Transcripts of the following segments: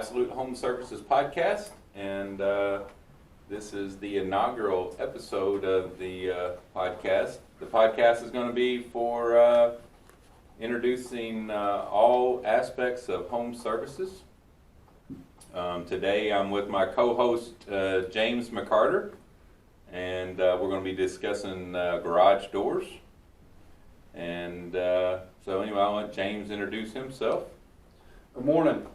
Absolute Home Services podcast, and this is the inaugural episode of the podcast. The podcast is going to be for introducing all aspects of home services. Today I'm with my co-host James McCarter, and we're going to be discussing garage doors. And so anyway, I'll let James introduce himself. Good morning.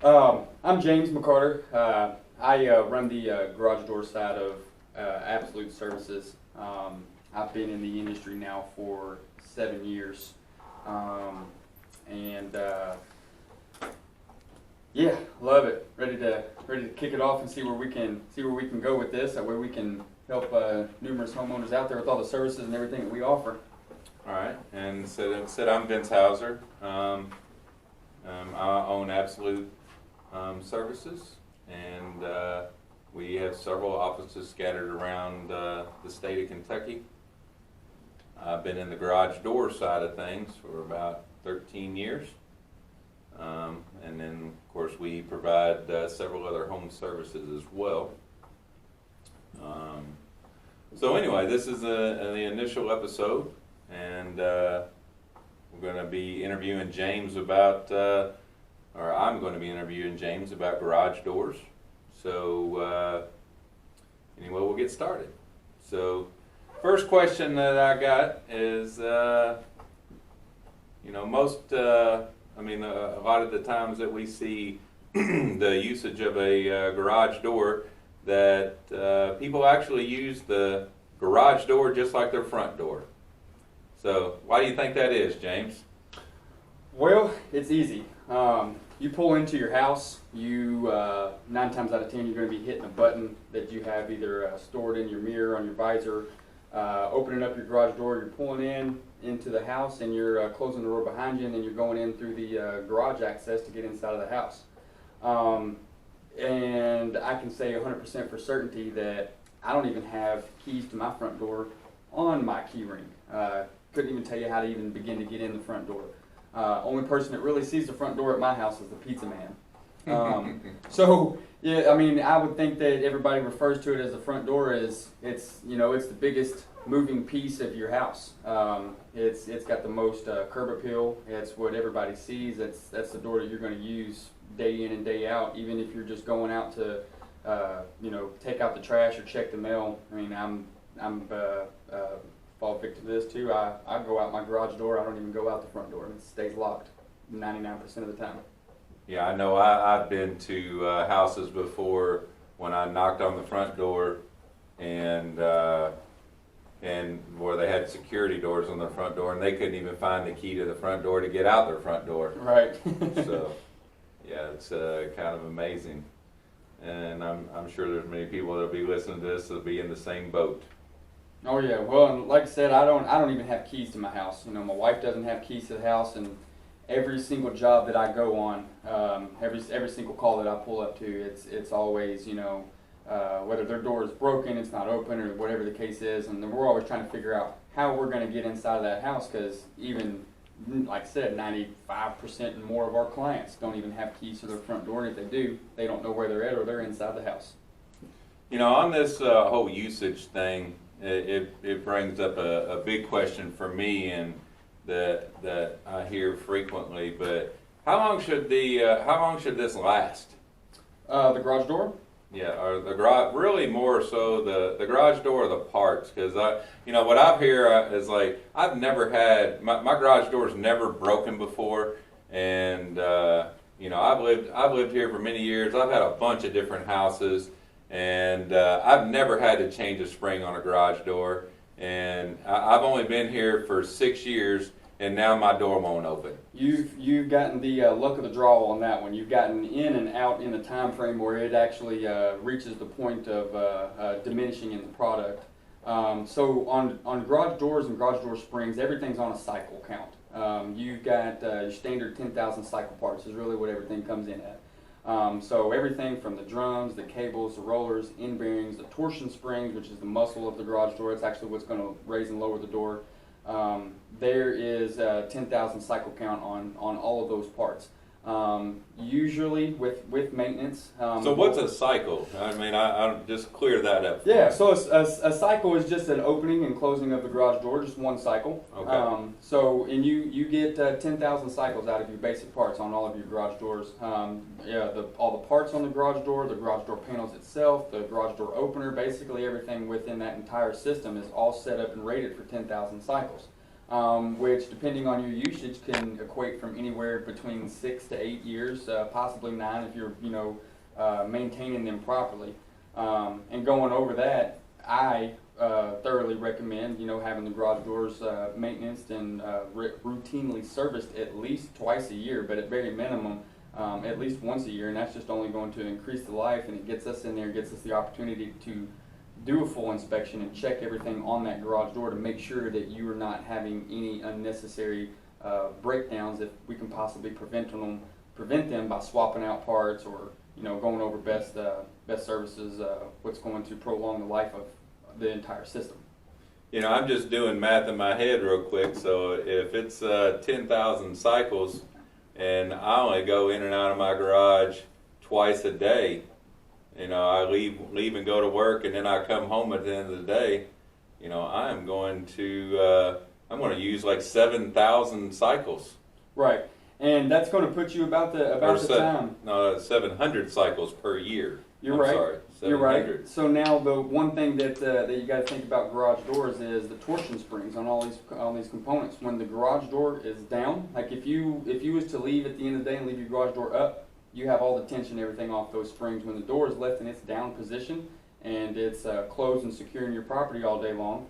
I'm James McCarter. I run the garage door side of Absolute Services. I've been in the industry now for 7 years, and yeah, love it. Ready to kick it off and see where we can go with this. That way we can help numerous homeowners out there with all the services and everything that we offer. All right, and so I'm Vince Hauser. I own Absolute Services, and we have several offices scattered around the state of Kentucky. I've been in the garage door side of things for about 13 years, and then of course we provide several other home services as well. So anyway, this is the initial episode, and we're going to be interviewing James about, or I'm going to be interviewing James about garage doors. So anyway, we'll get started. So first question that I got is, a lot of the times that we see the usage of a garage door, that people actually use the garage door just like their front door. So why do you think that is, James? Well, it's easy. You pull into your house, you 9 times out of 10 you're going to be hitting a button that you have either stored in your mirror, on your visor, opening up your garage door, you're pulling into the house, and you're closing the door behind you, and then you're going in through the garage access to get inside of the house. And I can say 100% for certainty that I don't even have keys to my front door on my key ring. Couldn't even tell you how to even begin to get in the front door. Only person that really sees the front door at my house is the pizza man. So yeah, I mean, I would think that everybody refers to it as the front door. It's the biggest moving piece of your house. It's got the most curb appeal. It's what everybody sees. That's the door that you're going to use day in and day out. Even if you're just going out to take out the trash or check the mail. I mean, I'm fall victim to this too. I go out my garage door. I don't even go out the front door. It stays locked 99% of the time. Yeah, I know. I've been to houses before when I knocked on the front door, and where they had security doors on the front door, and they couldn't even find the key to the front door to get out their front door. Right. So, yeah, it's kind of amazing, and I'm sure there's many people that'll be listening to this that'll be in the same boat. Oh yeah, well, and like I said, I don't even have keys to my house. My wife doesn't have keys to the house, and every single job that I go on, every single call that I pull up to, it's always whether their door is broken, it's not open, or whatever the case is, and then we're always trying to figure out how we're going to get inside of that house, because even like I said, 95% and more of our clients don't even have keys to their front door, and if they do, they don't know where they're at or they're inside the house. On this whole usage thing, it brings up a big question for me, and that I hear frequently. But how long should this last? The garage door? Yeah, or the garage, really more so the garage door or the parts, because what I've heard is like I've never had my garage door's never broken before, and I've lived here for many years. I've had a bunch of different houses. And I've never had to change a spring on a garage door, and I've only been here for 6 years, and now my door won't open. You've gotten the luck of the draw on that one. You've gotten in and out in a time frame where it actually reaches the point of diminishing in the product. So on garage doors and garage door springs, everything's on a cycle count. You've got your standard 10,000 cycle parts is really what everything comes in at. So everything from the drums, the cables, the rollers, end bearings, the torsion springs, which is the muscle of the garage door. It's actually what's going to raise and lower the door. There is 10,000 cycle count on all of those parts. Usually with maintenance. So what's a cycle? I mean, I just clear that up. Yeah, so a cycle is just an opening and closing of the garage door, just one cycle. Okay. And you get 10,000 cycles out of your basic parts on all of your garage doors. All the parts on the garage door panels itself, the garage door opener, basically everything within that entire system is all set up and rated for 10,000 cycles. Which, depending on your usage, can equate from anywhere between 6 to 8 years, possibly 9 if you're, maintaining them properly. And going over that, I thoroughly recommend, having the garage doors maintenance and routinely serviced at least twice a year, but at very minimum, at least once a year, and that's just only going to increase the life, and it gets us in there, gets us the opportunity to do a full inspection and check everything on that garage door to make sure that you are not having any unnecessary breakdowns if we can possibly prevent them by swapping out parts or going over best services, what's going to prolong the life of the entire system. I'm just doing math in my head real quick. So if it's 10,000 cycles and I only go in and out of my garage twice a day, I leave and go to work, and then I come home at the end of the day. I'm going to use like 7,000 cycles. Right, and that's going to put you about the time. No, 700 cycles per year. You're right. Sorry, You're right. So now the one thing that you got to think about garage doors is the torsion springs on all these components. When the garage door is down, like if you was to leave at the end of the day and leave your garage door up, you have all the tension and everything off those springs. When the door is left in its down position and it's closed and secure in your property all day long,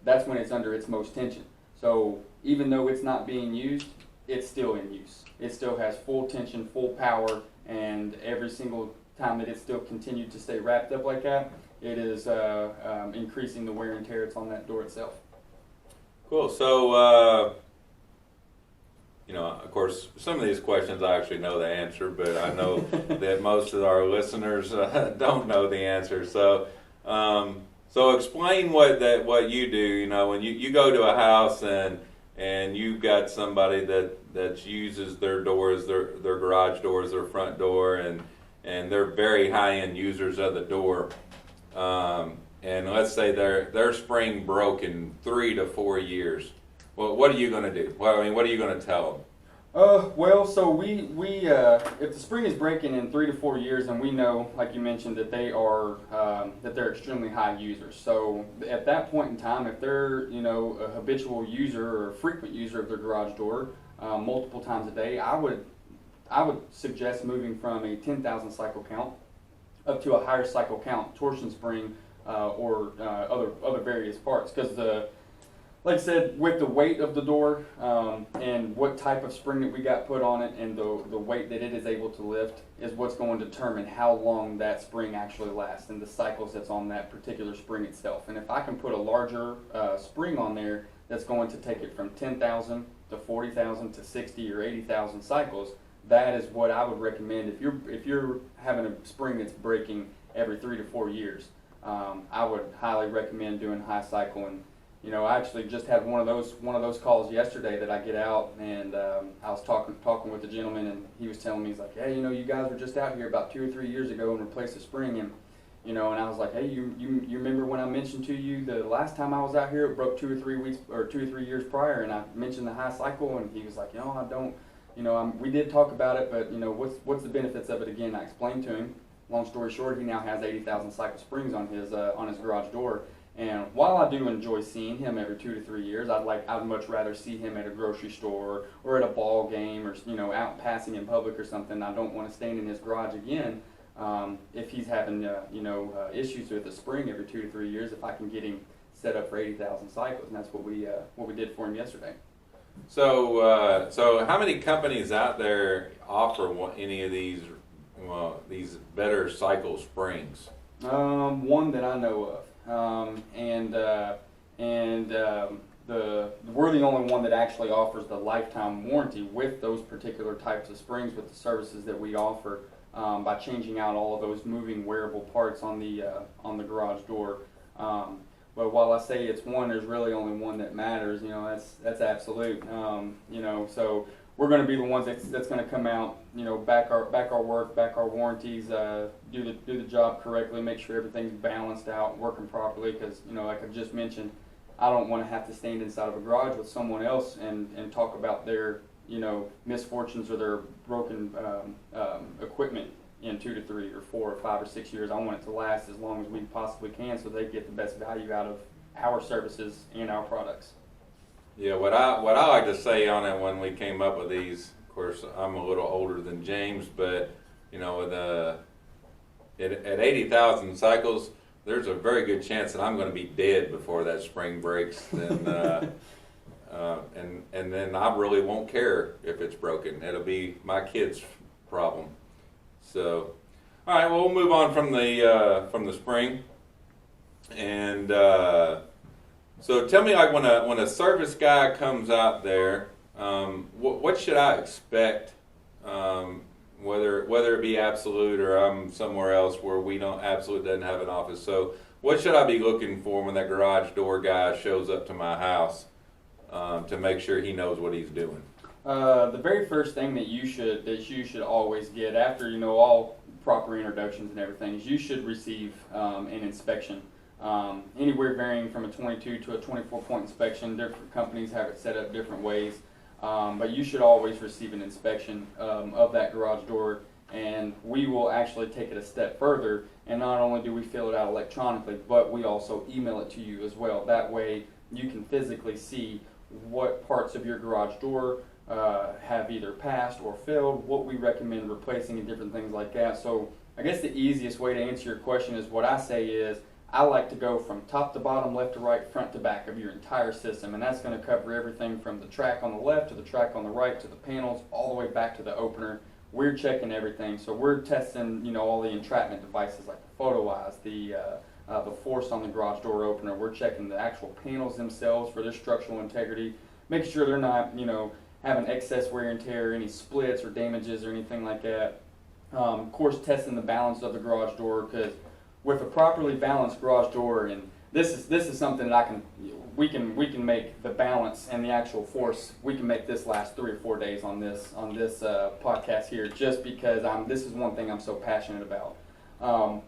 that's when it's under its most tension. So even though it's not being used, it's still in use. It still has full tension, full power, and every single time that it's still continued to stay wrapped up like that, it is increasing the wear and tear that's on that door itself. Cool. So, of course, some of these questions I actually know the answer, but I know that most of our listeners don't know the answer. So, so explain what you do. When you go to a house and you've got somebody that uses their doors, their garage doors, their front door, and they're very high-end users of the door. And let's say their spring broke in 3 to 4 years. Well, what are you going to do? Well, what are you going to tell them? So we if the spring is breaking in 3 to 4 years, and we know, like you mentioned, that they're extremely high users. So at that point in time, if they're a habitual user or a frequent user of their garage door multiple times a day, I would suggest moving from a 10,000 cycle count up to a higher cycle count torsion spring or other various parts, because like I said, with the weight of the door and what type of spring that we got put on it and the weight that it is able to lift is what's going to determine how long that spring actually lasts and the cycles that's on that particular spring itself. And if I can put a larger spring on there that's going to take it from 10,000 to 40,000 to 60 or 80,000 cycles, that is what I would recommend. If you're having a spring that's breaking every 3 to 4 years, I would highly recommend doing high cycle. And I actually just had one of those calls yesterday that I get out, and I was talking with the gentleman, and he was telling me, he's like, hey, you guys were just out here about 2 or 3 years ago and replaced the spring, and and I was like, hey, you remember when I mentioned to you the last time I was out here it broke 2 or 3 weeks or 2 or 3 years prior, and I mentioned the high cycle, and he was like, I don't. We did talk about it, but what's the benefits of it again? I explained to him. Long story short, he now has 80,000 cycle springs on his garage door. And while I do enjoy seeing him every 2 to 3 years, I'd much rather see him at a grocery store or at a ball game or out passing in public or something. I don't want to stand in his garage again if he's having issues with the spring every 2 to 3 years. If I can get him set up for 80,000 cycles, and that's what we did for him yesterday. So how many companies out there offer any of these better cycle springs? One that I know of. We're the only one that actually offers the lifetime warranty with those particular types of springs, with the services that we offer by changing out all of those moving wearable parts on the garage door. But while I say it's one, there's really only one that matters. That's absolute. So we're going to be the ones that's going to come out, back our work, back our warranties, do the job correctly, make sure everything's balanced out, working properly. Because like I've just mentioned, I don't want to have to stand inside of a garage with someone else and talk about their misfortunes or their broken equipment in 2 to 3 or 4 or 5 or 6 years. I want it to last as long as we possibly can, so they get the best value out of our services and our products. Yeah, what I like to say on it when we came up with these, of course, I'm a little older than James, but with at 80,000 cycles, there's a very good chance that I'm going to be dead before that spring breaks. And then I really won't care if it's broken. It'll be my kid's problem. So, all right, well, we'll move on from the spring, and so tell me, like, when a service guy comes out there, what should I expect? Whether it be Absolute or I'm somewhere else where we don't Absolute doesn't have an office. So, what should I be looking for when that garage door guy shows up to my house to make sure he knows what he's doing? The very first thing that you should always get after all proper introductions and everything is you should receive an inspection. Anywhere varying from a 22 to a 24-point inspection. Different companies have it set up different ways, but you should always receive an inspection of that garage door, and we will actually take it a step further, and not only do we fill it out electronically, but we also email it to you as well. That way you can physically see what parts of your garage door have either passed or failed, what we recommend replacing, and different things like that. So I guess the easiest way to answer your question is what I say is I like to go from top to bottom, left to right, front to back of your entire system, and that's going to cover everything from the track on the left to the track on the right to the panels all the way back to the opener. We're checking everything, so we're testing all the entrapment devices like the photo eyes, the force on the garage door opener. We're checking the actual panels themselves for their structural integrity, make sure they're not having excess wear and tear, any splits or damages or anything like that. Of course, testing the balance of the garage door, because with a properly balanced garage door, and this is something that we can make the balance and the actual force. We can make this last 3 or 4 days on this podcast here, just because this is one thing I'm so passionate about.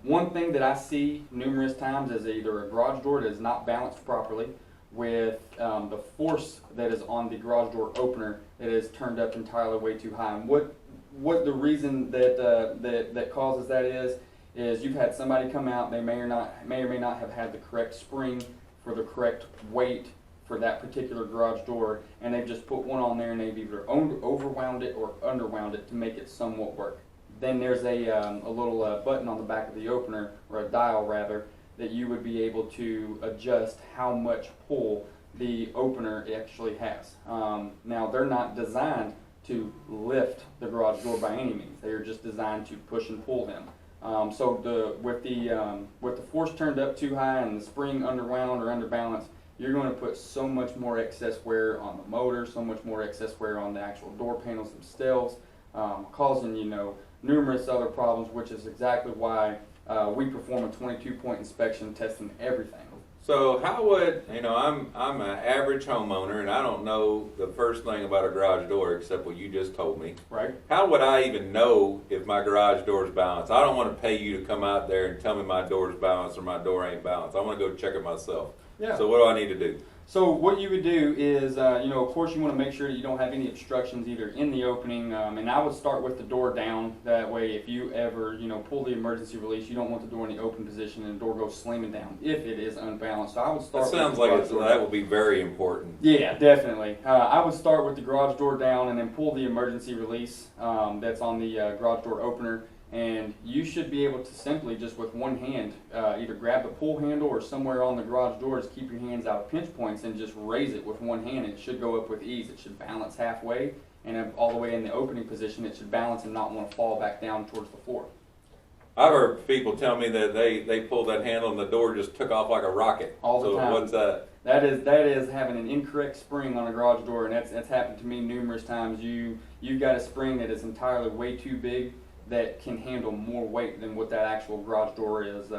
One thing that I see numerous times is either a garage door that is not balanced properly, with the force that is on the garage door opener that is turned up entirely way too high. And what the reason that causes that is you've had somebody come out, they may or may not have had the correct spring for the correct weight for that particular garage door, and they've just put one on there and they've either overwound it or underwound it to make it somewhat work. Then there's a little button on the back of the opener, or a dial rather, that you would be able to adjust how much pull the opener actually has. Now, they're not designed to lift the garage door by any means. They are just designed to push and pull them. So with the force turned up too high and the spring underwound or underbalanced, you're going to put so much more excess wear on the motor, so much more excess wear on the actual door panels themselves, causing numerous other problems, which is exactly why we perform a 22-point inspection, testing everything. So how would, I'm an average homeowner, and I don't know the first thing about a garage door except what you just told me. Right. How would I even know if my garage door is balanced? I don't want to pay you to come out there and tell me my door is balanced or my door ain't balanced. I want to go check it myself. Yeah. So what do I need to do? So what you would do is, of course you want to make sure that you don't have any obstructions either in the opening, and I would start with the door down. That way, if you ever, pull the emergency release, you don't want the door in the open position and the door goes slamming down if it is unbalanced. So I would start. That sounds like that would be very important. Yeah, definitely. I would start with the garage door down and then pull the emergency release that's on the garage door opener. And you should be able to simply, just with one hand, either grab the pull handle or somewhere on the garage doors, keep your hands out of pinch points and just raise it with one hand. It should go up with ease. It should balance halfway, and all the way in the opening position, it should balance and not want to fall back down towards the floor. I've heard people tell me that they pulled that handle and the door just took off like a rocket. All the time. So what's that? That is having an incorrect spring on a garage door, and that's happened to me numerous times. You've got a spring that is entirely way too big, that can handle more weight than what that actual garage door is,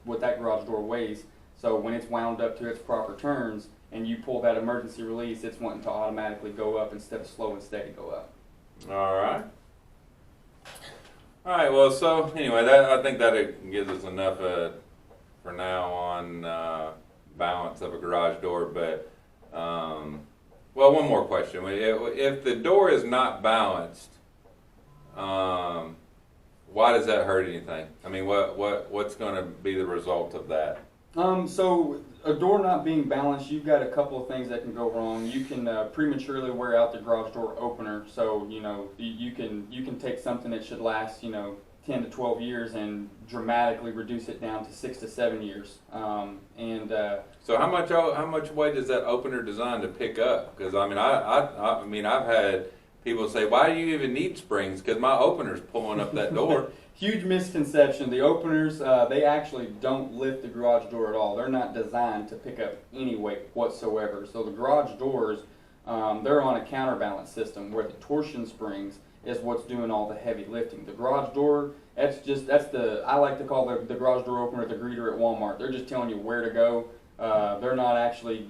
what that garage door weighs. So when it's wound up to its proper turns and you pull that emergency release, it's wanting to automatically go up instead of slow and steady go up. All right. All right. Well, so anyway, I think that gives us enough for now on balance of a garage door. But well, one more question: if the door is not balanced, why does that hurt anything? I mean, what's going to be the result of that? So a door not being balanced, you've got a couple of things that can go wrong. You can prematurely wear out the garage door opener. So you can take something that should last 10 to 12 years and dramatically reduce it down to 6 to 7 years. So how much weight is that opener designed to pick up? Because I mean I've had people say, why do you even need springs? Because my opener's pulling up that door. Huge misconception. The openers, they actually don't lift the garage door at all. They're not designed to pick up any weight whatsoever. So the garage doors, they're on a counterbalance system where the torsion springs is what's doing all the heavy lifting. The garage door, I like to call the garage door opener the greeter at Walmart. They're just telling you where to go. They're not actually,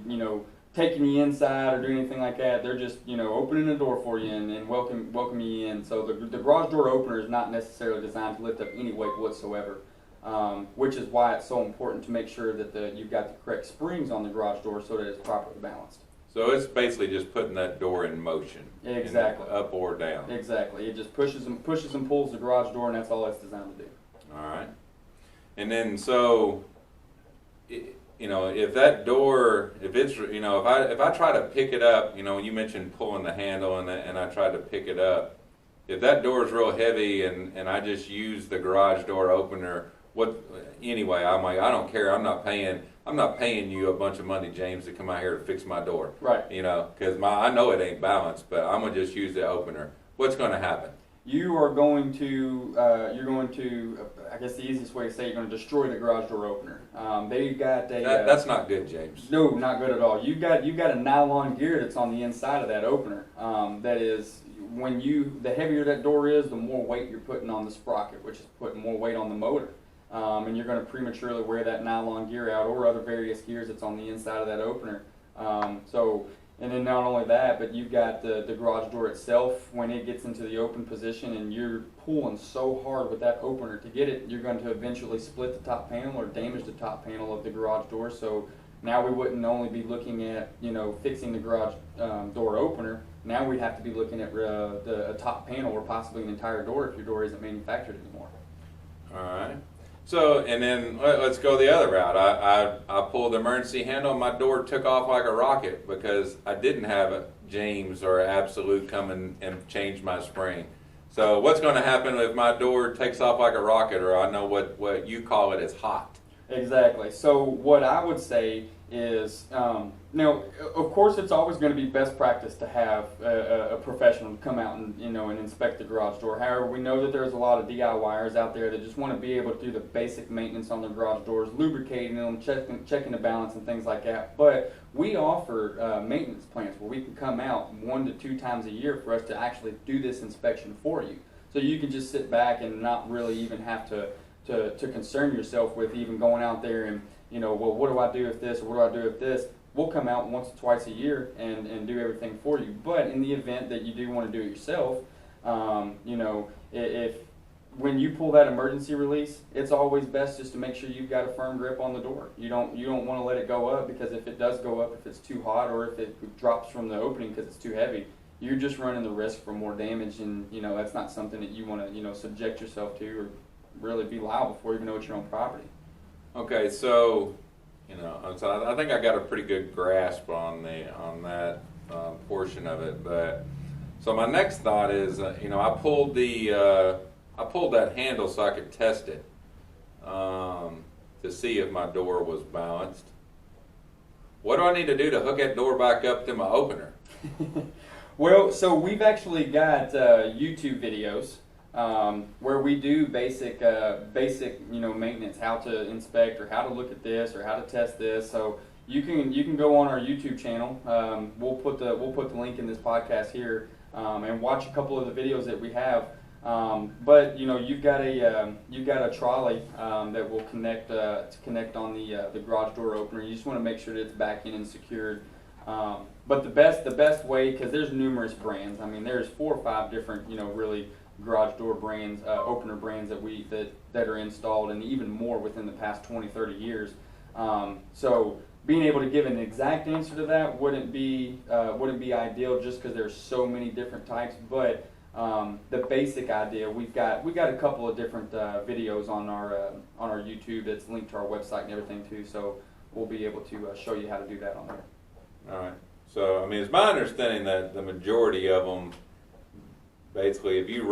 taking you inside or doing anything like that. They're just, opening the door for you and welcome you in. So the garage door opener is not necessarily designed to lift up any weight whatsoever, which is why it's so important to make sure that you've got the correct springs on the garage door so that it's properly balanced. So it's basically just putting that door in motion. Exactly. Up or down. Exactly. It just pushes and pulls the garage door, and that's all it's designed to do. All right. And then so, if that door, if I try to pick it up, you mentioned pulling the handle and I tried to pick it up. If that door is real heavy and I just use the garage door opener, anyway, I'm like, I don't care. I'm not paying you a bunch of money, James, to come out here to fix my door. Right. Because I know it ain't balanced, but I'm gonna just use the opener. What's gonna happen? You are going to, I guess the easiest way to say, you're going to destroy the garage door opener. They've got a. That's not good, James. No, not good at all. You've got a nylon gear that's on the inside of that opener. That is, the heavier that door is, the more weight you're putting on the sprocket, which is putting more weight on the motor. And you're going to prematurely wear that nylon gear out or other various gears that's on the inside of that opener. And then not only that, but you've got the garage door itself. When it gets into the open position and you're pulling so hard with that opener to get it, you're going to eventually split the top panel or damage the top panel of the garage door. So now we wouldn't only be looking at, fixing the garage door opener. Now we'd have to be looking at a top panel or possibly an entire door if your door isn't manufactured anymore. All right. So, and then let's go the other route. I pulled the emergency handle and my door took off like a rocket because I didn't have a James or Absolute come and change my spring. So what's going to happen if my door takes off like a rocket, or I know what you call it is hot? Exactly. So what I would say is, of course, it's always going to be best practice to have a professional come out and and inspect the garage door. However, we know that there's a lot of DIYers out there that just want to be able to do the basic maintenance on their garage doors, lubricating them, checking the balance and things like that. But we offer maintenance plans where we can come out 1 to 2 times a year for us to actually do this inspection for you. So you can just sit back and not really even have to concern yourself with even going out there and well, what do I do with this, or what do I do with this? We'll come out once or twice a year and do everything for you. But in the event that you do want to do it yourself, if when you pull that emergency release, it's always best just to make sure you've got a firm grip on the door. You don't want to let it go up, because if it does go up, if it's too hot, or if it drops from the opening because it's too heavy, you're just running the risk for more damage, and that's not something that you want to subject yourself to or really be liable for, even though it's your own property. Okay, so so I think I got a pretty good grasp on that portion of it. But so my next thought is, I pulled that handle so I could test it to see if my door was balanced. What do I need to do to hook that door back up to my opener? Well, so we've actually got YouTube videos where we do basic maintenance, how to inspect or how to look at this or how to test this. So you can go on our YouTube channel. We'll put the link in this podcast here and watch a couple of the videos that we have But you know, you've got a trolley that will connect to connect on the garage door opener. You just want to make sure that it's back in and secured. But the best way, because there's numerous brands. I mean, there's 4 or 5 different, you know, really garage door brands, opener brands that are installed, and even more within the past 20, 30 years. So being able to give an exact answer to that wouldn't be ideal, just because there's so many different types. But the basic idea, we got a couple of different videos on our YouTube that's linked to our website and everything too. So we'll be able to show you how to do that on there. All right. So, I mean, it's my understanding that the majority of them, basically, if you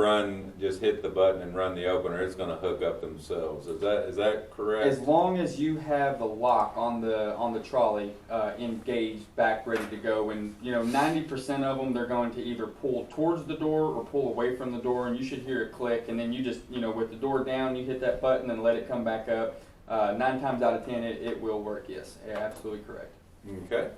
just hit the button and run the opener, it's going to hook up themselves. Is that correct? As long as you have the lock on the trolley engaged, back, ready to go, and you know, 90% of them, they're going to either pull towards the door or pull away from the door, and you should hear it click, and then you just, you know, with the door down, you hit that button and let it come back up. 9 times out of 10, it will work. Yes, yeah, absolutely correct. Okay.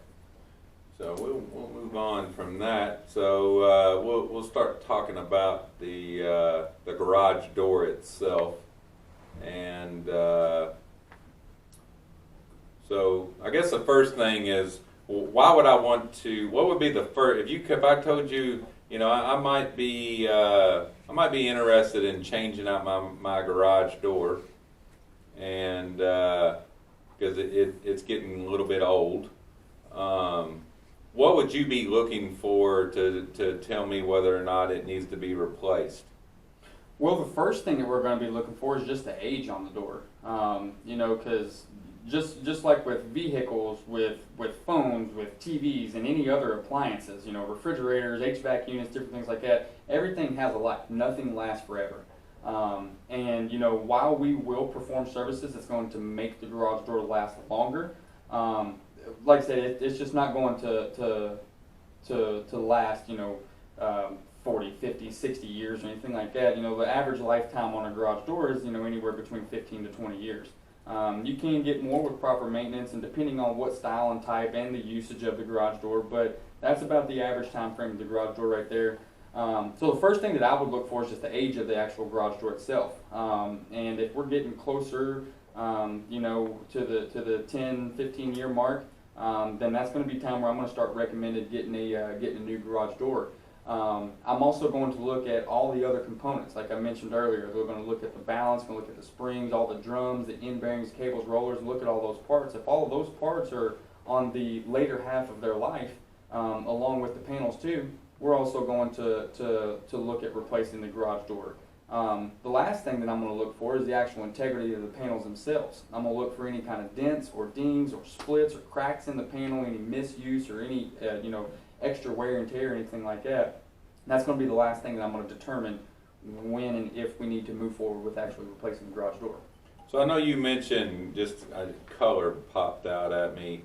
So we'll move on from that. So we'll start talking about the garage door itself, and so I guess the first thing is, why would I want to? What would be the first? If I told you, you know, I might be interested in changing out my garage door, and because it's getting a little bit old. What would you be looking for to tell me whether or not it needs to be replaced? Well, the first thing that we're going to be looking for is just the age on the door. You know, because just like with vehicles, with phones, with TVs, and any other appliances, you know, refrigerators, HVAC units, different things like that, everything has a life. Nothing lasts forever. And you know, while we will perform services that's going to make the garage door last longer, like I said, it's just not going to last, you know, 40, 50, 60 years or anything like that. You know, the average lifetime on a garage door is, you know, anywhere between 15 to 20 years. You can get more with proper maintenance and depending on what style and type and the usage of the garage door, but that's about the average time frame of the garage door right there. So the first thing that I would look for is just the age of the actual garage door itself. And if we're getting closer, you know, to the 10, 15 year mark, then that's going to be time where I'm going to start recommending getting a new garage door. I'm also going to look at all the other components, like I mentioned earlier. We're going to look at the balance, going to look at the springs, all the drums, the end bearings, cables, rollers, and look at all those parts. If all of those parts are on the later half of their life, along with the panels too, we're also going to look at replacing the garage door. The last thing that I'm going to look for is the actual integrity of the panels themselves. I'm going to look for any kind of dents or dings or splits or cracks in the panel, any misuse or any you know, extra wear and tear or anything like that. And that's going to be the last thing that I'm going to determine when and if we need to move forward with actually replacing the garage door. So I know you mentioned just color popped out at me.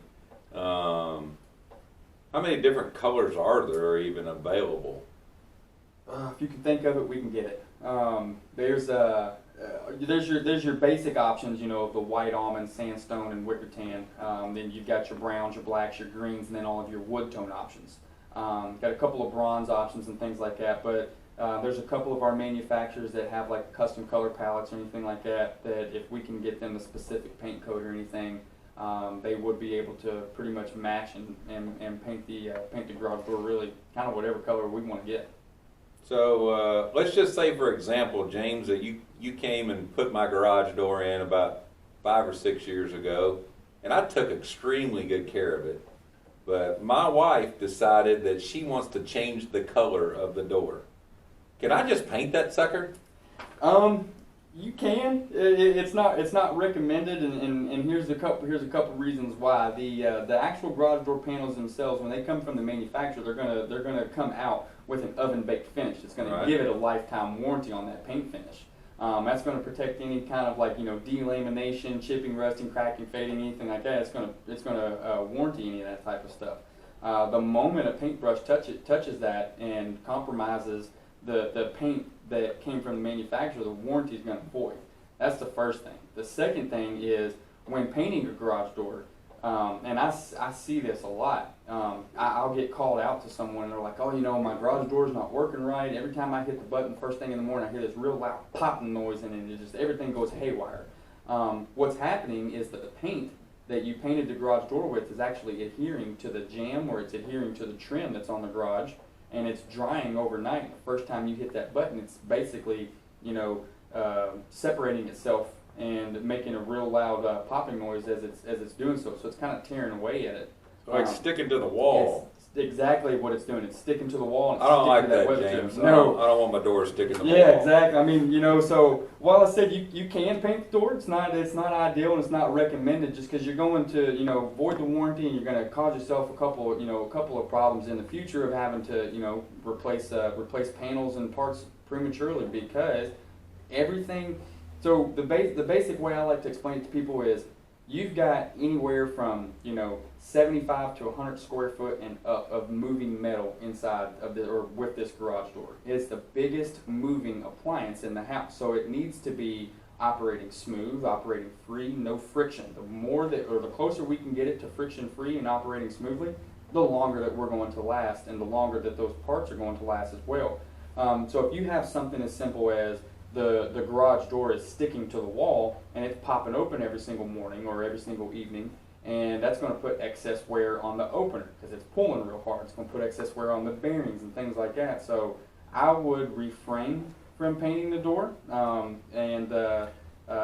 How many different colors are there even available? If you can think of it, we can get it. There's your basic options, you know, of the white almond, sandstone, and wicker tan. Then you've got your browns, your blacks, your greens, and then all of your wood tone options. Got a couple of bronze options and things like that, but there's a couple of our manufacturers that have like custom color palettes or anything like that, that if we can get them a specific paint coat or anything, they would be able to pretty much match and paint the garage door really kind of whatever color we want to get. So let's just say, for example, James, that you came and put my garage door in about 5 or 6 years ago, and I took extremely good care of it. But my wife decided that she wants to change the color of the door. Can I just paint that sucker? You can. It's not recommended, and here's a couple reasons why. The actual garage door panels themselves, when they come from the manufacturer, they're gonna come out with an oven baked finish. It's gonna give it a lifetime warranty on that paint finish. That's gonna protect any kind of, like, you know, delamination, chipping, rusting, cracking, fading, anything like that. It's gonna warranty any of that type of stuff. The moment a paintbrush touches that and compromises the paint that came from the manufacturer, the warranty is going to void. That's the first thing. The second thing is, when painting a garage door, And I see this a lot. I'll get called out to someone and they're like, oh, my garage door's not working right. Every time I hit the button first thing in the morning, I hear this real loud popping noise and it just everything goes haywire. What's happening is that the paint that you painted the garage door with is actually adhering to the jamb, or it's adhering to the trim that's on the garage, and it's drying overnight. The first time you hit that button, it's basically, separating itself and making a real loud popping noise as it's doing so. So it's kind of tearing away at it. Like sticking to the wall. It's exactly what it's doing. It's sticking to the wall. And it's I don't like sticking to that, weather James. chip. I No. don't want my door sticking to the wall. Yeah, exactly. I mean, so while I said you can paint the door, it's not ideal and it's not recommended just because you're going to void the warranty and you're going to cause yourself a couple of problems in the future of having to replace panels and parts prematurely because everything. So the basic way I like to explain it to people is you've got anywhere from 75 to 100 square foot and up of moving metal inside of with this garage door. It's the biggest moving appliance in the house, so it needs to be operating smooth, operating free, no friction. The closer we can get it to friction free and operating smoothly, the longer that we're going to last, and the longer that those parts are going to last as well. So if you have something as simple as the garage door is sticking to the wall and it's popping open every single morning or every single evening, and that's going to put excess wear on the opener because it's pulling real hard. It's going to put excess wear on the bearings and things like that. So I would refrain from painting the door. Well,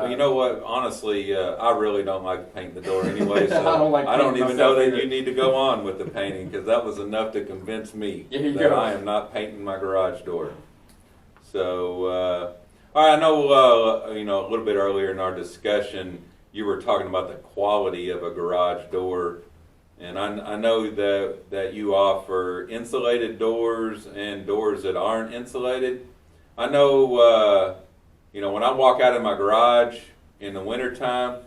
you know what? Honestly, I really don't like to paint the door anyway. So I don't even know that you need to go on with the painting because that was enough to convince me that I am not painting my garage door. So, all right, I know a little bit earlier in our discussion you were talking about the quality of a garage door, and I know that you offer insulated doors and doors that aren't insulated. I know, when I walk out of my garage in the wintertime,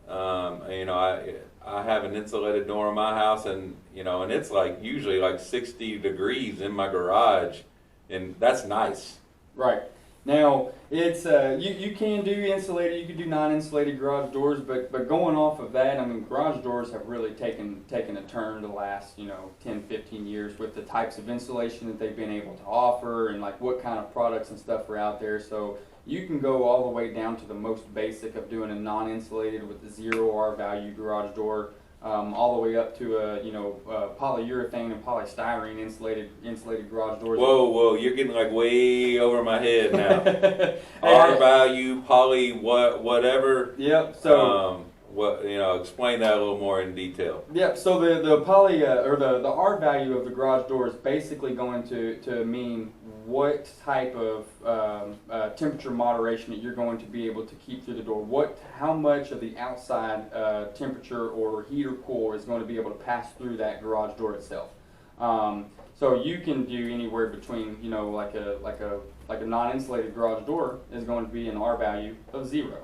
I have an insulated door in my house, and it's usually 60 degrees in my garage, and that's nice. Right. Now, it's you can do insulated, you can do non-insulated garage doors, but going off of that, I mean, garage doors have really taken a turn the last 10, 15 years with the types of insulation that they've been able to offer and what kind of products and stuff are out there. So you can go all the way down to the most basic of doing a non-insulated with the 0 R value garage door, all the way up to polyurethane and polystyrene insulated garage doors. Whoa! You're getting way over my head now. R value, poly, whatever. Yep. So explain that a little more in detail. Yep. So the poly or the R value of the garage door is basically going to mean what type of temperature moderation that you're going to be able to keep through the door. How much of the outside temperature or heat or cool is going to be able to pass through that garage door itself. So you can do anywhere between like a non-insulated garage door is going to be an R value of 0.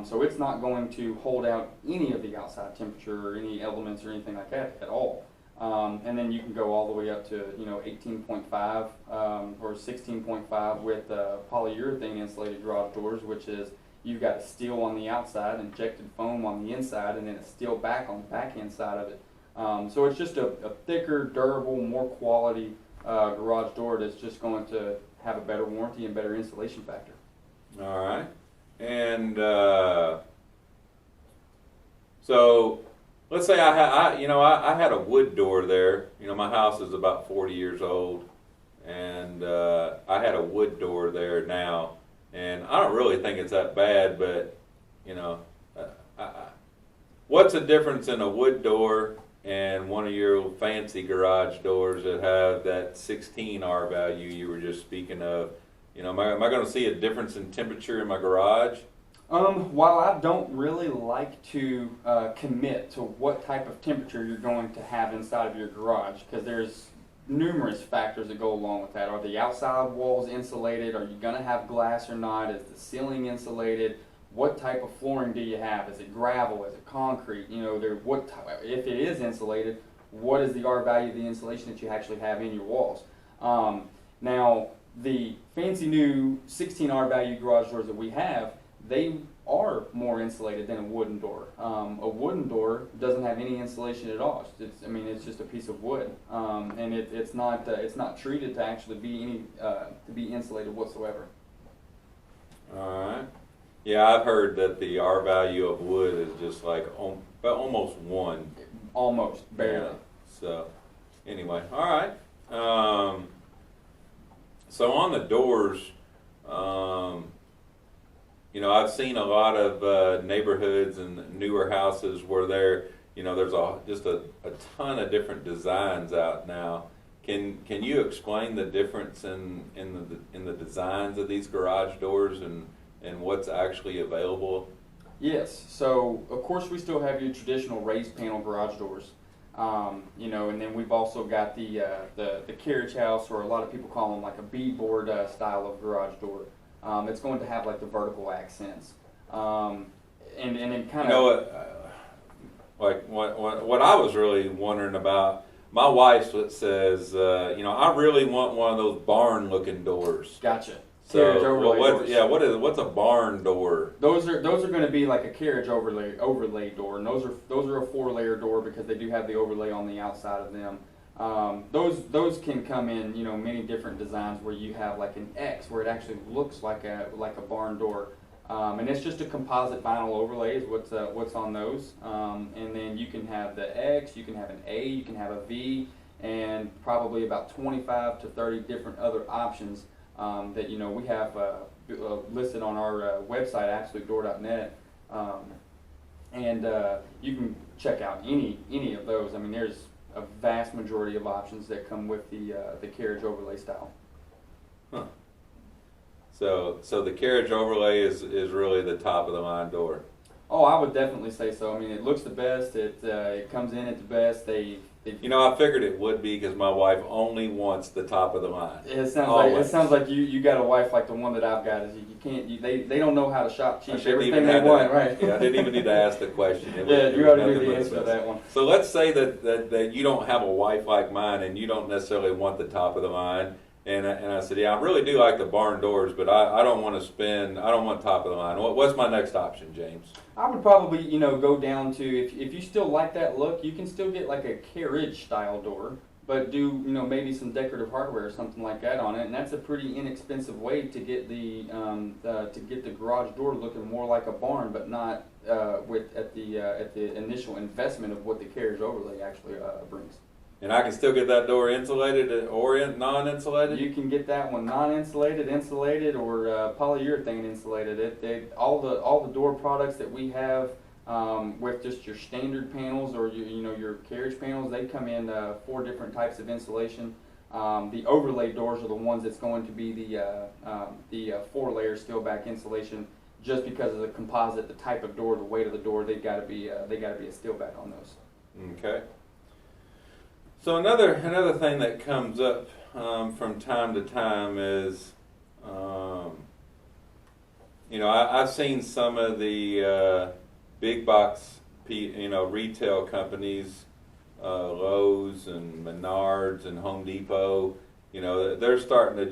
So it's not going to hold out any of the outside temperature or any elements or anything like that at all. And then you can go all the way up to 18.5 or 16.5 with polyurethane insulated garage doors, which is you've got a steel on the outside, injected foam on the inside, and then a steel back on the backhand side of it. So it's just a thicker, durable, more quality garage door that's just going to have a better warranty and better insulation factor. All right, and so. Let's say I had a wood door there. My house is about 40 years old, and I had a wood door there now, and I don't really think it's that bad. But what's the difference in a wood door and one of your fancy garage doors that have that 16 R value you were just speaking of? Am I going to see a difference in temperature in my garage? While I don't really like to commit to what type of temperature you're going to have inside of your garage, because there's numerous factors that go along with that. Are the outside walls insulated? Are you going to have glass or not? Is the ceiling insulated? What type of flooring do you have? Is it gravel? Is it concrete? If it is insulated, what is the R value of the insulation that you actually have in your walls? Now, the fancy new 16 R value garage doors that we have, they are more insulated than a wooden door. A wooden door doesn't have any insulation at all. I mean, it's just a piece of wood, and it's not treated to actually be to be insulated whatsoever. All right. Yeah, I've heard that the R value of wood is just like almost 1. Almost, barely. Yeah. So, anyway, all right. So on the doors, I've seen a lot of neighborhoods and newer houses where there's just a ton of different designs out now. Can you explain the difference in the designs of these garage doors and what's actually available? Yes. So of course we still have your traditional raised panel garage doors. And then we've also got the carriage house, or a lot of people call them like a beadboard style of garage door. It's going to have like the vertical accents, and it kind of. What I was really wondering about. My wife says, I really want one of those barn-looking doors. Gotcha. Carriage overlay doors. What's a barn door? Those are going to be like a carriage overlay door, and those are a 4-layer door because they do have the overlay on the outside of them. Those can come in many different designs where you have like an X where it actually looks like a barn door, and it's just a composite vinyl overlay is what's on those. And then you can have the X, you can have an A, you can have a V, and probably about 25 to 30 different other options. That we have listed on our website, absolutedoor.net, and you can check out any of those. I mean, there's a vast majority of options that come with the carriage overlay style. Huh. So the carriage overlay is really the top of the line door. Oh, I would definitely say so. I mean, it looks the best. It comes in at the best. I figured it would be because my wife only wants the top of the line. It sounds like you got a wife like the one that I've got. Is you can't they don't know how to shop cheap. Everything they want, right? Yeah, I didn't even need to ask the question. You already knew the answer to that one. So let's say that you don't have a wife like mine and you don't necessarily want the top of the line. And I said, yeah, I really do like the barn doors, but I don't want top of the line. What's my next option, James? I would probably, go down to, if you still like that look, you can still get like a carriage style door, but do, maybe some decorative hardware or something like that on it, and that's a pretty inexpensive way to get the garage door looking more like a barn, but not at the initial investment of what the carriage overlay actually brings. And I can still get that door insulated or non-insulated? You can get that one non-insulated, insulated, or polyurethane insulated. All the door products that we have with just your standard panels or your carriage panels, they come in 4 different types of insulation. The overlay doors are the ones that's going to be the 4-layer steel back insulation. Just because of the composite, the type of door, the weight of the door, they got to be a steel back on those. Okay. So another thing that comes up from time to time is, I've seen some of the big box, retail companies, Lowe's and Menards and Home Depot. They're trying to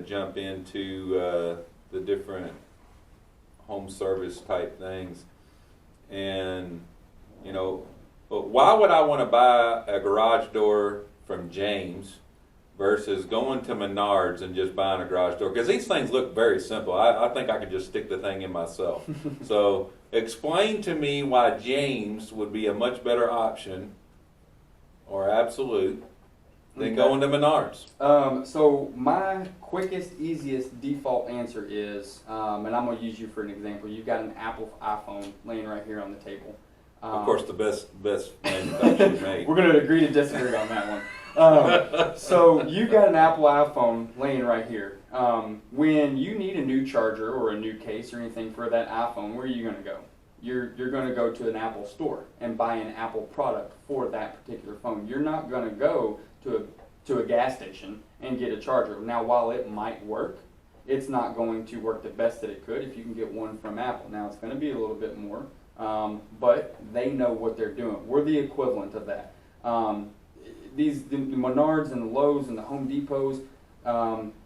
jump into the different home service type things, and but why would I want to buy a garage door from James versus going to Menards and just buying a garage door? Because these things look very simple. I think I could just stick the thing in myself. So explain to me why James would be a much better option, or Absolute, than going to Menards. So my quickest, easiest default answer is, and I'm going to use you for an example. You've got an Apple iPhone laying right here on the table. Of course, the best manufacturer made. We're going to agree to disagree on that one. So you've got an Apple iPhone laying right here. When you need a new charger or a new case or anything for that iPhone, where are you going to go? You're going to go to an Apple store and buy an Apple product for that particular phone. You're not going to go to a gas station and get a charger. Now, while it might work, it's not going to work the best that it could if you can get one from Apple. Now, it's going to be a little bit more. But they know what they're doing. We're the equivalent of that. The Menards and the Lowe's and the Home Depots,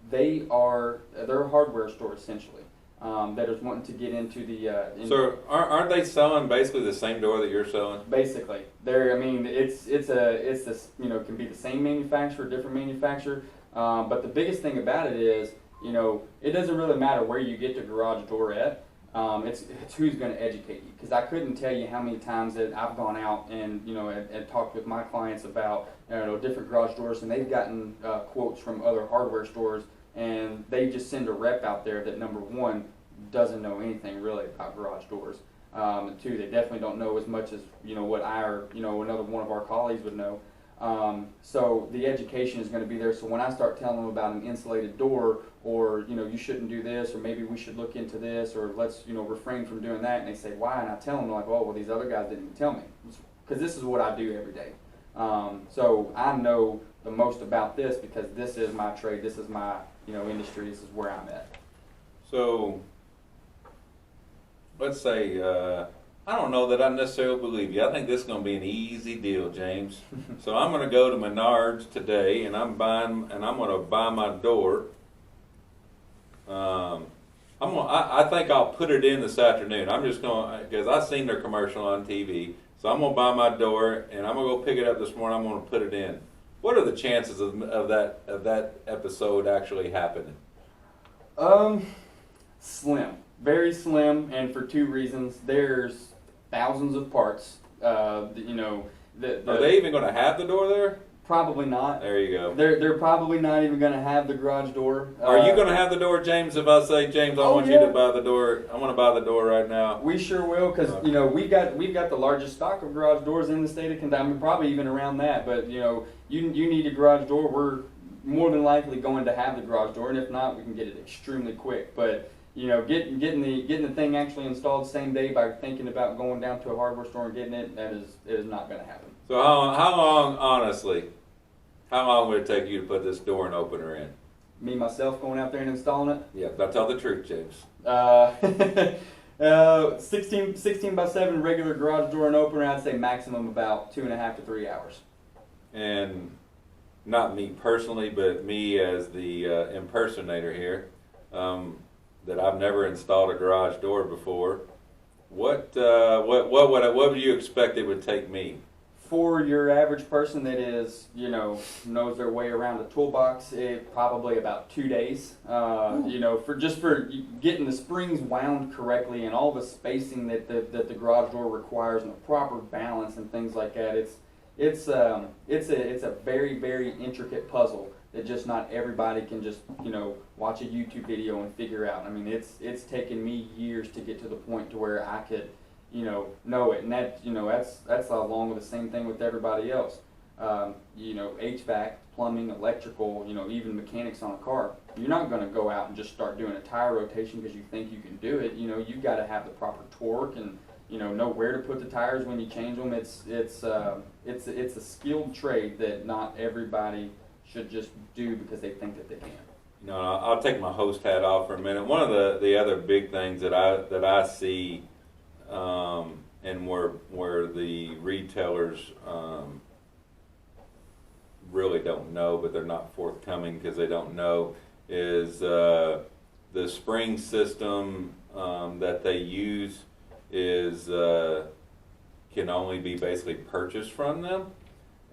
they're a hardware store essentially. that is wanting to get into the. So aren't they selling basically the same door that you're selling? Basically, I mean, it's this, you know, can be the same manufacturer, different manufacturer, but the biggest thing about it is, you know, it doesn't really matter where you get the garage door at. It's who's going to educate you, because I couldn't tell you how many times that I've gone out and, you know, and talked with my clients about, you know, different garage doors, and they've gotten quotes from other hardware stores, and they just send a rep out there that, number one, doesn't know anything really about garage doors. And two, they definitely don't know as much as, you know, what I or, you know, another one of our colleagues would know. So the education is going to be there. So when I start telling them about an insulated door, or, you know, you shouldn't do this, or maybe we should look into this, or let's, you know, refrain from doing that, and they say why, and I tell them, like, oh, well, these other guys didn't even tell me, because this is what I do every day. So I know the most about this because this is my trade, this is my, you know, industry, this is where I'm at. So let's say I don't know that I necessarily believe you. I think this is going to be an easy deal, James. So I'm going to go to Menards today, and I'm going to buy my door. I think I'll put it in this afternoon. I'm just going, because I've seen their commercial on TV. So I'm going to buy my door, and I'm going to go pick it up this morning. I'm going to put it in. What are the chances of that episode actually happening? Slim, very slim, and for two reasons. There's thousands of parts. You know, Are they even going to have the door there? Probably not. There you go. They're probably not even going to have the garage door. Are you going to have the door, James? If I say, James, I want you to buy the door. I want to buy the door right now. We sure will, because you know we've got the largest stock of garage doors in the state of Kentucky. I mean, probably even around that. But you know, you need a garage door. We're more than likely going to have the garage door, and if not, we can get it extremely quick. But you know, getting the thing actually installed same day by thinking about going down to a hardware store and getting it, it is not going to happen. So how long, honestly, how long would it take you to put this door and opener in? Me, myself, going out there and installing it? Yeah, now tell the truth, James. 16 by 7 regular garage door and opener, I'd say maximum about 2.5 to 3 hours. And not me personally, but me as the impersonator here, that I've never installed a garage door before. What would you expect it would take me? For your average person that is, you know, knows their way around a toolbox, probably about 2 days. You know, for getting the springs wound correctly and all the spacing that the garage door requires and the proper balance and things like that. It's a very, very intricate puzzle that just not everybody can just, you know, watch a YouTube video and figure out. I mean, it's taken me years to get to the point to where I could, you know it, and that, you know, that's along with the same thing with everybody else. You know, HVAC, plumbing, electrical, you know, even mechanics on a car. You're not going to go out and just start doing a tire rotation because you think you can do it. You know, you've got to have the proper torque and, you know where to put the tires when you change them. It's a skilled trade that not everybody should just do because they think that they can. You know, I'll take my host hat off for a minute. One of the other big things that I see, and where the retailers really don't know, but they're not forthcoming because they don't know, is the spring system that they use can only be basically purchased from them,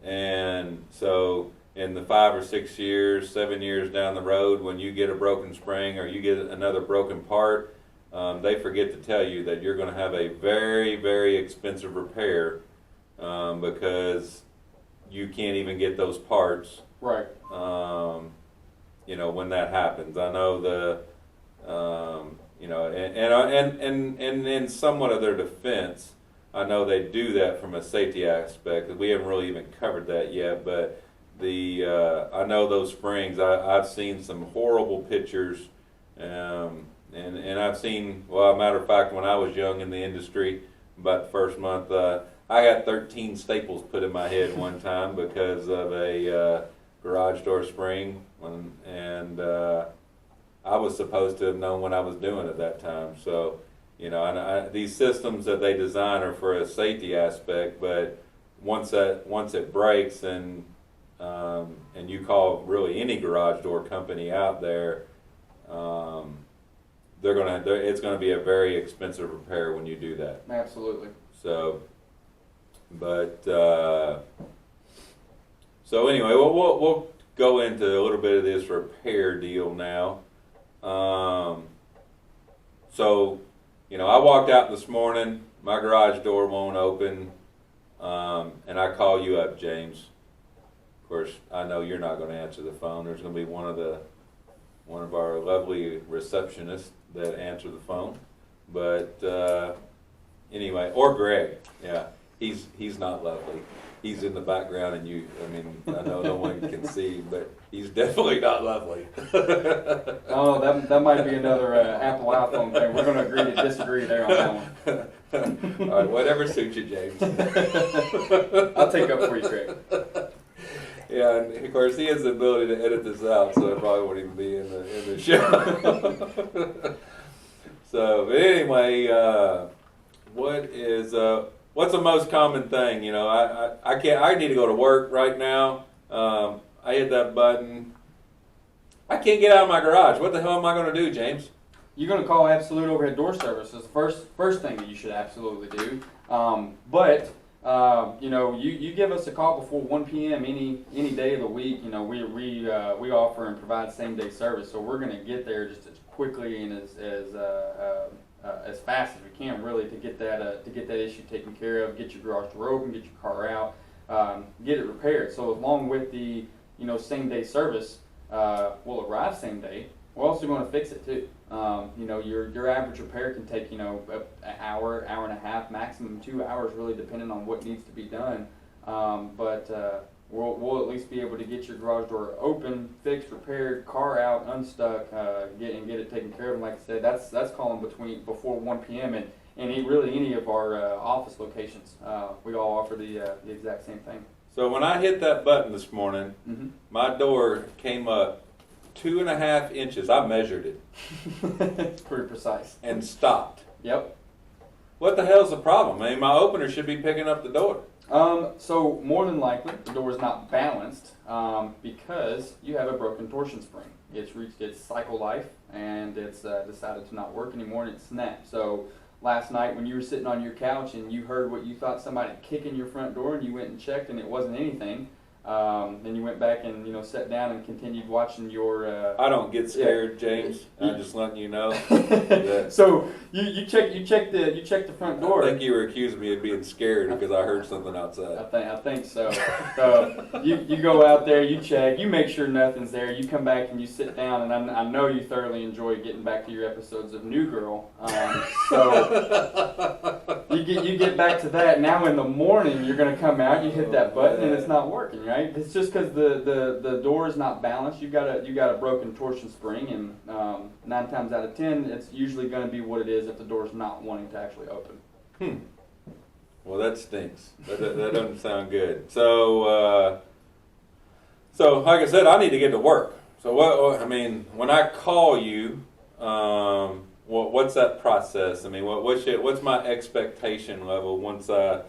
and so in the 5 or 6 years, 7 years down the road, when you get a broken spring or you get another broken part, they forget to tell you that you're going to have a very, very expensive repair because you can't even get those parts. Right. You know, when that happens, I know you know, and in somewhat of their defense, I know they do that from a safety aspect. We haven't really even covered that yet, but I know those springs. I've seen some horrible pictures, and I've seen. Well, as a matter of fact, when I was young in the industry, about the first month, I got 13 staples put in my head one time because of a garage door spring, and I was supposed to have known what I was doing at that time. So, you know, these systems that they design are for a safety aspect, but once it breaks and you call really any garage door company out there, it's gonna be a very expensive repair when you do that. Absolutely. So, but so anyway, we'll go into a little bit of this repair deal now. So, I walked out this morning. My garage door won't open, and I call you up, James. Of course, I know you're not going to answer the phone. There's going to be one of our lovely receptionists that answer the phone. But anyway, or Greg. Yeah, he's not lovely. He's in the background, and I know no one can see, but he's definitely not lovely. Oh, that might be another Apple iPhone thing. We're going to agree to disagree there on that one. All right, whatever suits you, James. I'll take up for you, Craig. Yeah, and of course he has the ability to edit this out, so it probably won't even be in the show. So, but anyway, what's the most common thing? I need to go to work right now. I hit that button. I can't get out of my garage. What the hell am I going to do, James? You're going to call Absolute Overhead Door Service. It's the first thing that you should absolutely do. You give us a call before 1 p.m. any day of the week. We offer and provide same day service, so we're going to get there just as quickly and as fast as we can, really, to get that issue taken care of, get your garage door open, get your car out, get it repaired. So along with the same day service, will arrive same day. We're also going to fix it too. Your average repair can take an hour and a half, maximum 2 hours, really depending on what needs to be done. We'll at least be able to get your garage door open, fixed, repaired, car out, unstuck, get it taken care of. And like I said, that's calling before 1 p.m. and really any of our office locations. We all offer the exact same thing. So when I hit that button this morning, mm-hmm. my door came up 2.5 inches. I measured it. It's pretty precise. And stopped. Yep. What the hell's the problem? I mean, my opener should be picking up the door. So more than likely, the door is not balanced because you have a broken torsion spring. It's reached its cycle life and it's decided to not work anymore and it snapped. So last night when you were sitting on your couch and you heard what you thought somebody kicking your front door and you went and checked and it wasn't anything, then you went back and sat down and continued watching your. I don't get scared, yeah. James. I'm just letting you know. That So you checked the front door. I think you were accusing me of being scared because I heard something outside. I think so. So you go out there, you check, you make sure nothing's there. You come back and you sit down, and I know you thoroughly enjoy getting back to your episodes of New Girl. So you get back to that. Now in the morning, you're going to come out, you hit that button, and it's not working. Right? It's just because the door is not balanced. You got a broken torsion spring, and 9 times out of 10, it's usually going to be what it is if the door is not wanting to actually open. Well, that stinks. That doesn't sound good. So like I said, I need to get to work. So when I call you, what's that process? I mean, what's my expectation level once I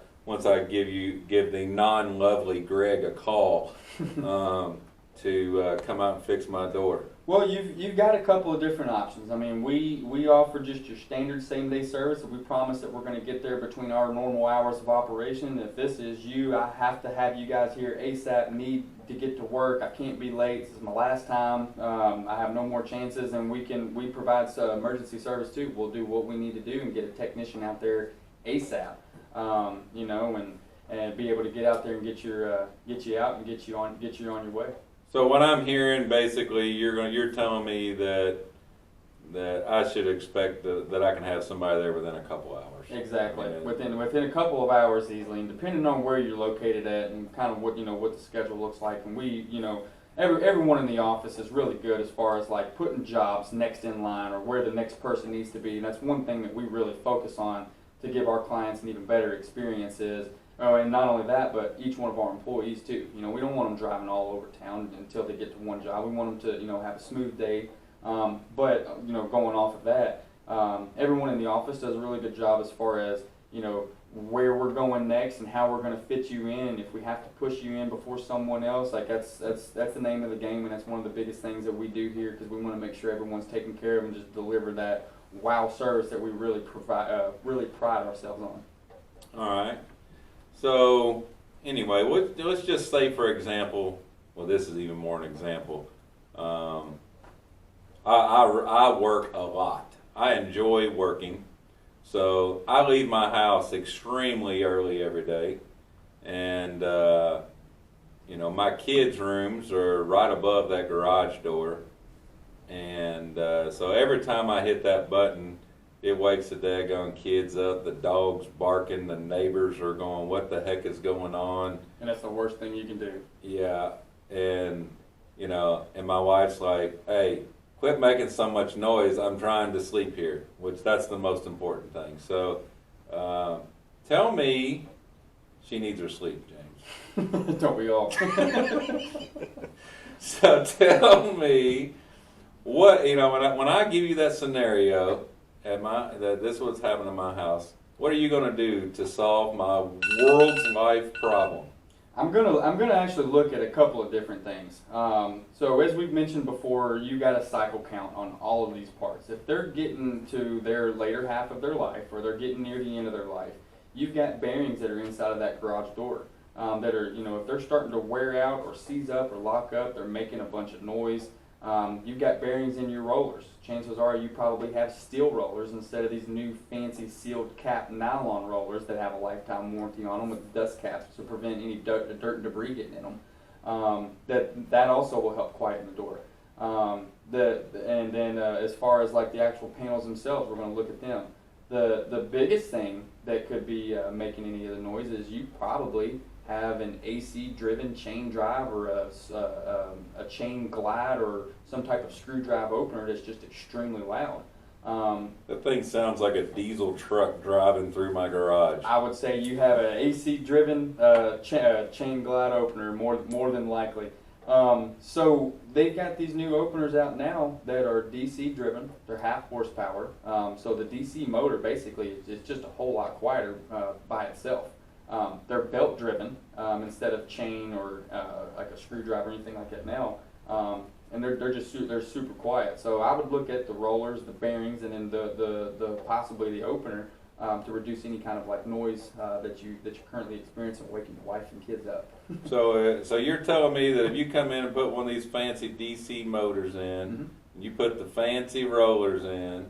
give the non-lovely Greg a call to come out and fix my door? Well, you've got a couple of different options. I mean, we offer just your standard same-day service. We promise that we're going to get there between our normal hours of operation. If this is you, I have to have you guys here ASAP. Need to get to work. I can't be late. This is my last time. I have no more chances, and we provide emergency service too. We'll do what we need to do and get a technician out there ASAP. And be able to get out there and get you out and get you on your way. So what I'm hearing, basically, you're telling me that I should expect that I can have somebody there within a couple hours. Exactly, within a couple of hours easily, and depending on where you're located at and kind of what the schedule looks like. And everyone in the office is really good as far as like putting jobs next in line or where the next person needs to be, and that's one thing that we really focus on to give our clients an even better experience is. Oh, and not only that, but each one of our employees too. We don't want them driving all over town until they get to one job. We want them to, have a smooth day. But going off of that, everyone in the office does a really good job as far as, where we're going next and how we're going to fit you in. And if we have to push you in before someone else, like that's the name of the game, and that's one of the biggest things that we do here because we want to make sure everyone's taken care of and just deliver that wow service that we really really pride ourselves on. All right. So anyway, let's just say, for example, well, this is even more an example. I work a lot. I enjoy working, so I leave my house extremely early every day, and my kids' rooms are right above that garage door, and so every time I hit that button, it wakes the daggone kids up. The dog's barking. The neighbors are going, "What the heck is going on?" And that's the worst thing you can do. Yeah, and and my wife's like, "Hey, quit making so much noise. I'm trying to sleep here," which that's the most important thing. So, tell me, she needs her sleep, James. Don't we all? So tell me what when I give you that scenario that this was happening in my house. What are you going to do to solve my world's life problem? I'm gonna actually look at a couple of different things. So as we've mentioned before, you got a cycle count on all of these parts. If they're getting to their later half of their life, or they're getting near the end of their life, you've got bearings that are inside of that garage door that are, if they're starting to wear out or seize up or lock up, they're making a bunch of noise. You've got bearings in your rollers. Chances are you probably have steel rollers instead of these new fancy sealed cap nylon rollers that have a lifetime warranty on them with dust caps to prevent any dirt and debris getting in them. That also will help quieten the door. And then as far as like the actual panels themselves, we're going to look at them. The biggest thing that could be making any of the noise is you probably have an AC driven chain drive or a chain glide or some type of screw drive opener that's just extremely loud. That thing sounds like a diesel truck driving through my garage. I would say you have an AC driven chain glide opener more than likely. So they've got these new openers out now that are DC driven. They're half horsepower. So the DC motor basically is just a whole lot quieter by itself. They're belt driven instead of chain or like a screwdriver or anything like that now, and they're super quiet. So I would look at the rollers, the bearings, and then the possibly the opener to reduce any kind of like noise that you're currently experiencing, waking your wife and kids up. So you're telling me that if you come in and put one of these fancy DC motors in, you put the fancy rollers in,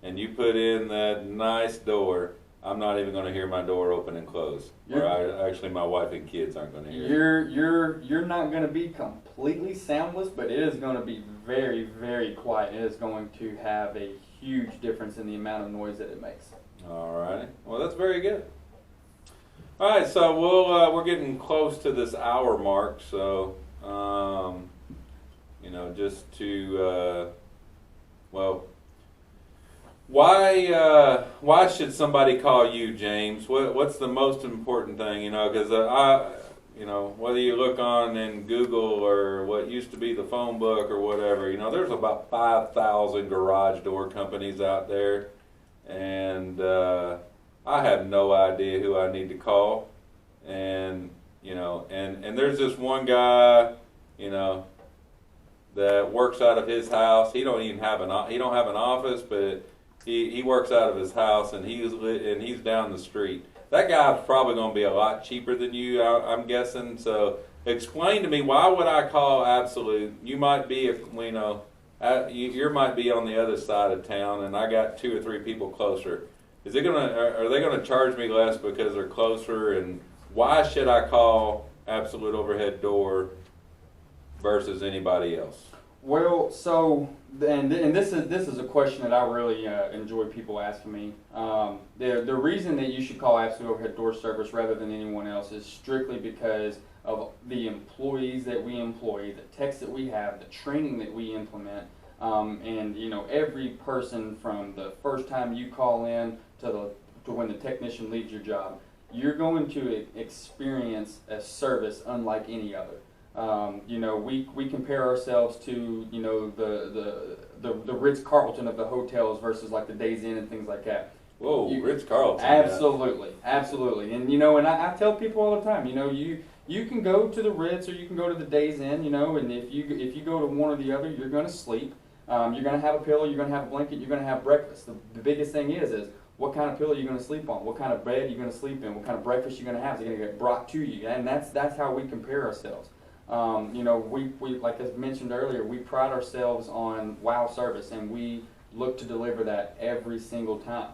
and you put in that nice door, I'm not even going to hear my door open and close. Actually, my wife and kids aren't going to hear it. You're not going to be completely soundless, but it is going to be very, very quiet. It is going to have a huge difference in the amount of noise that it makes. All righty. Well, that's very good. All right, so we're getting close to this hour mark, so just to why should somebody call you, James? What's the most important thing? Because whether you look on in Google or what used to be the phone book or whatever, there's about 5,000 garage door companies out there, and I have no idea who I need to call, and and there's this one guy, that works out of his house. He don't have an office, but he works out of his house, and he's down the street. That guy's probably going to be a lot cheaper than you, I'm guessing. So explain to me, why would I call Absolute? You might be, you might be on the other side of town, and I got 2 or 3 people closer. Are they gonna charge me less because they're closer? And why should I call Absolute Overhead Door versus anybody else? Well, so and this is a question that I really enjoy people asking me. The reason that you should call Absolute Overhead Door Service rather than anyone else is strictly because of the employees that we employ, the techs that we have, the training that we implement, and every person from the first time you call in to when the technician leaves your job, you're going to experience a service unlike any other. We compare ourselves to the Ritz-Carlton of the hotels versus like the Days Inn and things like that. Whoa, Ritz-Carlton. Absolutely. And and I tell people all the time, you can go to the Ritz or you can go to the Days Inn, and if you go to one or the other, you're going to sleep. You're going to have a pillow, you're going to have a blanket, you're going to have breakfast. The biggest thing is what kind of pillow you're going to sleep on, what kind of bed you're going to sleep in, what kind of breakfast you're going to have. Is it going to get brought to you? And that's how we compare ourselves. You know, we like I mentioned earlier, we pride ourselves on wow service, and we look to deliver that every single time.